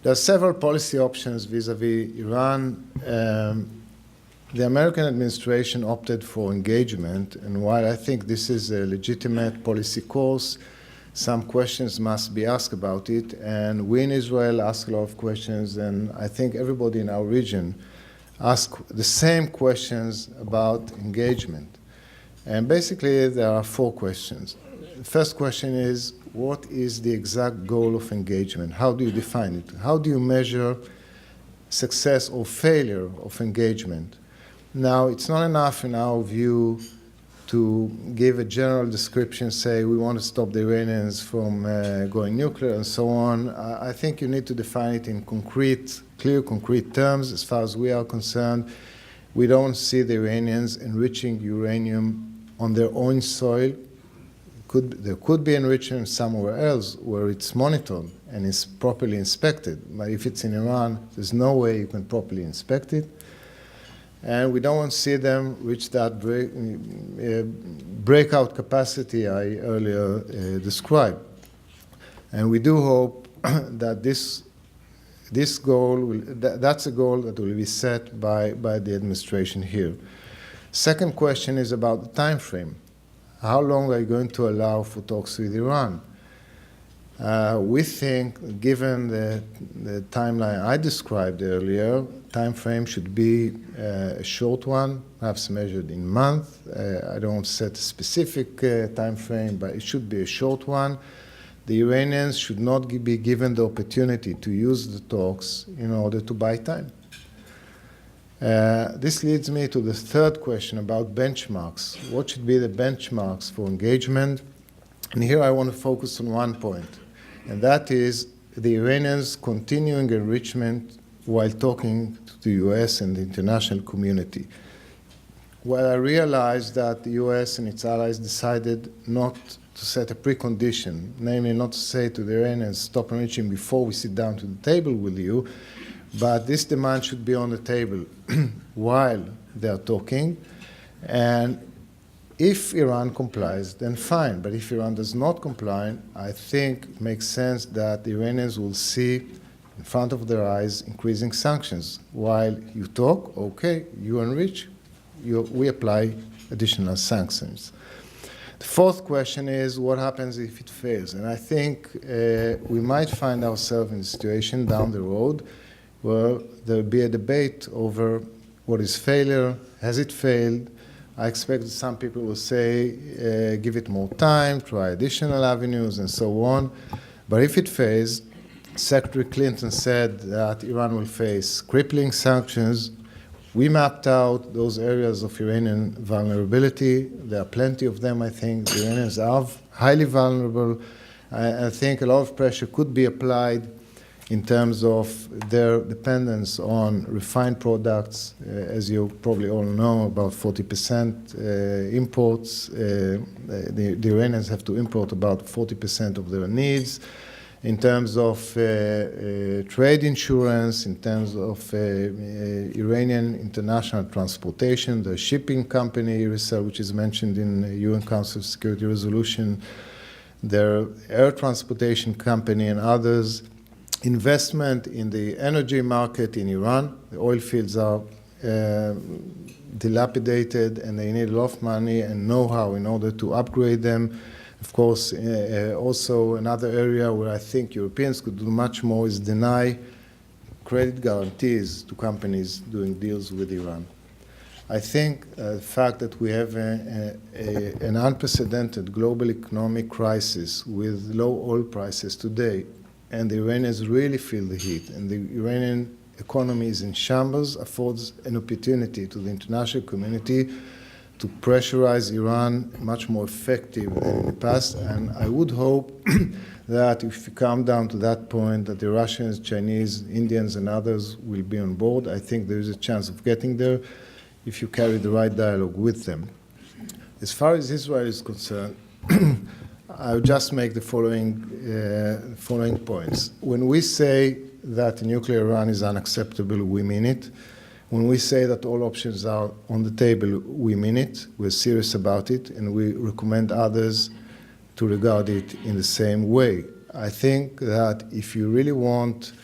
There are several policy options vis-à-vis Iran. The American administration opted for engagement, and while I think this is a legitimate policy course, some questions must be asked about it, and we in Israel ask a lot of questions, and I think everybody in our region asks the same questions about engagement. And basically, there are 4 questions. The first question is, what is the exact goal of engagement? How do you define it? How do you measure success or failure of engagement? Now, it's not enough in our view to give a general description, say we want to stop the Iranians from going nuclear and so on. I think you need to define it in clear, concrete terms. As far as we are concerned, we don't see the Iranians enriching uranium on their own soil. There could be enrichment somewhere else where it's monitored and is properly inspected. But if it's in Iran, there's no way you can properly inspect it. And we don't want to see them reach that breakout capacity I earlier described. And we do hope that this goal, that's a goal that will be set by the administration here. Second question is about the time frame. How long are you going to allow for talks with Iran? We think, given the timeline I described earlier, time frame should be a short one, perhaps measured in months. I don't set a specific time frame, but it should be a short one. The Iranians should not be given the opportunity to use the talks in order to buy time. This leads me to the third question about benchmarks. What should be the benchmarks for engagement? And here I want to focus on one point, and that is the Iranians' continuing enrichment while talking to the US and the international community. Well, I realized that the US and its allies decided not to set a precondition, namely not to say to the Iranians, stop enriching before we sit down to the table with you, but this demand should be on the table while they are talking. And if Iran complies, then fine. But if Iran does not comply, I think it makes sense that the Iranians will see in front of their eyes increasing sanctions. While you talk, okay, you enrich, we apply additional sanctions. The fourth question is, what happens if it fails? And I think we might find ourselves in a situation down the road where there will be a debate over what is failure, has it failed? I expect that some people will say, give it more time, try additional avenues, and so on. But if it fails, Secretary Clinton said that Iran will face crippling sanctions. We mapped out those areas of Iranian vulnerability. There are plenty of them, I think. The Iranians are highly vulnerable. I think a lot of pressure could be applied in terms of their dependence on refined products. As you probably all know, about 40% imports. The Iranians have to import about 40% of their needs. In terms of trade insurance, in terms of Iranian international transportation, the shipping company, which is mentioned in the UN Council of Security Resolution, their air transportation company and others, investment in the energy market in Iran. The oil fields are dilapidated and they need a lot of money and know-how in order to upgrade them. Of course, also another area where I think Europeans could do much more is deny credit guarantees to companies doing deals with Iran. I think the fact that we have an unprecedented global economic crisis with low oil prices today, and the Iranians really feel the heat, and the Iranian economy is in shambles, affords an opportunity to the international community to pressurize Iran much more effective than in the past. And I would hope that if we come down to that point, that the Russians, Chinese, Indians, and others will be on board. I think there is a chance of getting there if you carry the right dialogue with them. As far as Israel is concerned, I'll just make the following points. When we say that nuclear Iran is unacceptable, we mean it. When we say that all options are on the table, we mean it. We're serious about it, and we recommend others to regard it in the same way. I think that if you really want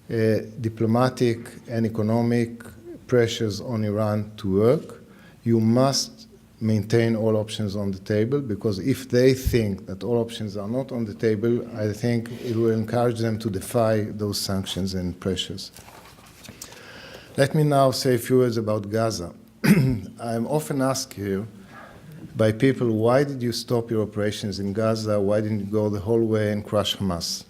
diplomatic and economic pressures on Iran to work, you must maintain all options on the table, because if they think that all options are not on the table, I think it will encourage them to defy those sanctions and pressures. Let me now say a few words about Gaza. I'm often asked here by people, why did you stop your operations in Gaza? Why didn't you go the whole way and crush Hamas?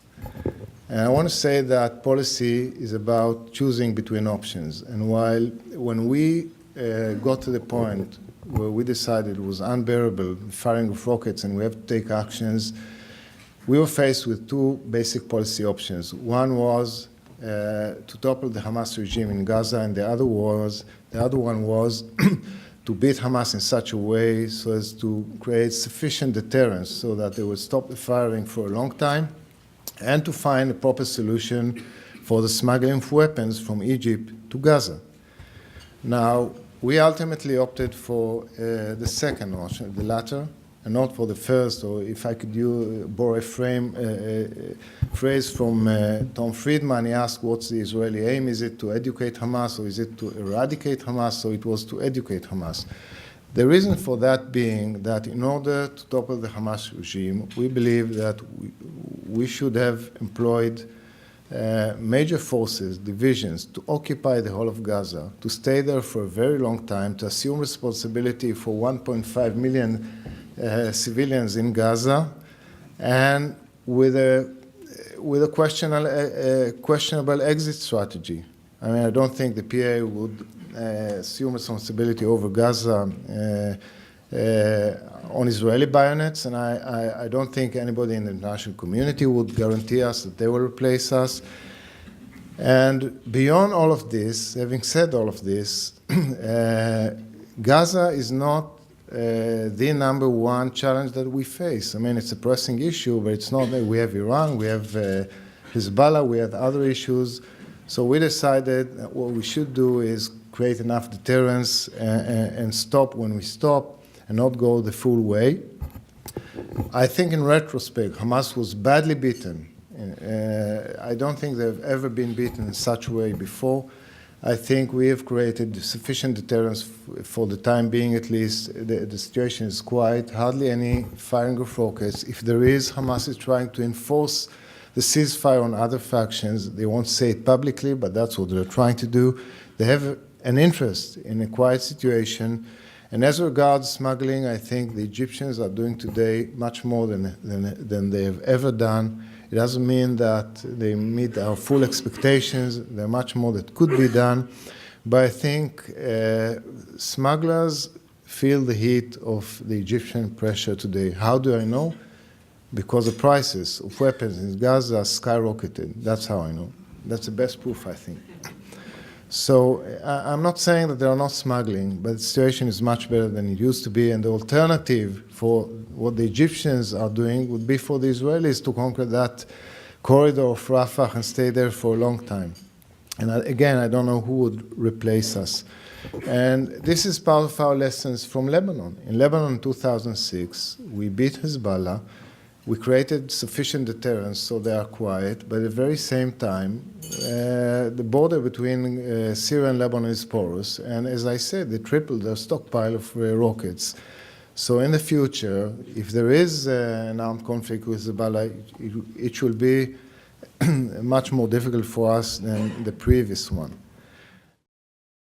And I want to say that policy is about choosing between options. And when we got to the point where we decided it was unbearable, firing of rockets, and we have to take actions, we were faced with two basic policy options. One was to topple the Hamas regime in Gaza, and the other one was to beat Hamas in such a way so as to create sufficient deterrence so that they would stop the firing for a long time, and to find a proper solution for the smuggling of weapons from Egypt to Gaza. Now, we ultimately opted for the second option, the latter, and not for the first, or if I could borrow a phrase from Tom Friedman. He asked, what's the Israeli aim? Is it to educate Hamas, or is it to eradicate Hamas? So it was to educate Hamas. The reason for that being that in order to topple the Hamas regime, we believe that we should have employed major forces, divisions, to occupy the whole of Gaza, to stay there for a very long time, to assume responsibility for 1.5 million civilians in Gaza, and with a questionable exit strategy. I mean, I don't think the PA would assume responsibility over Gaza on Israeli bayonets, and I don't think anybody in the international community would guarantee us that they will replace us. And beyond all of this, having said all of this, Gaza is not the number one challenge that we face. I mean, it's a pressing issue, but it's not that we have Iran, we have Hezbollah, we have other issues. So we decided that what we should do is create enough deterrence and stop when we stop, and not go the full way. I think in retrospect, Hamas was badly beaten. I don't think they've ever been beaten in such a way before. I think we have created sufficient deterrence for the time being, at least. The situation is quiet, hardly any firing of rockets. If there is, Hamas is trying to enforce the ceasefire on other factions. They won't say it publicly, but that's what they're trying to do. They have an interest in a quiet situation. And as regards smuggling, I think the Egyptians are doing today much more than they have ever done. It doesn't mean that they meet our full expectations. There's much more that could be done. But I think smugglers feel the heat of the Egyptian pressure today. How do I know? Because the prices of weapons in Gaza skyrocketed. That's how I know. That's the best proof, I think. So I'm not saying that they are not smuggling, but the situation is much better than it used to be, and the alternative for what the Egyptians are doing would be for the Israelis to conquer that corridor of Rafah and stay there for a long time. And again, I don't know who would replace us. And this is part of our lessons from Lebanon. In Lebanon in 2006, we beat Hezbollah. We created sufficient deterrence so they are quiet, but at the very same time, the border between Syria and Lebanon is porous, and as I said, they tripled their stockpile of rockets. So in the future, if there is an armed conflict with Hezbollah, it will be much more difficult for us than the previous one.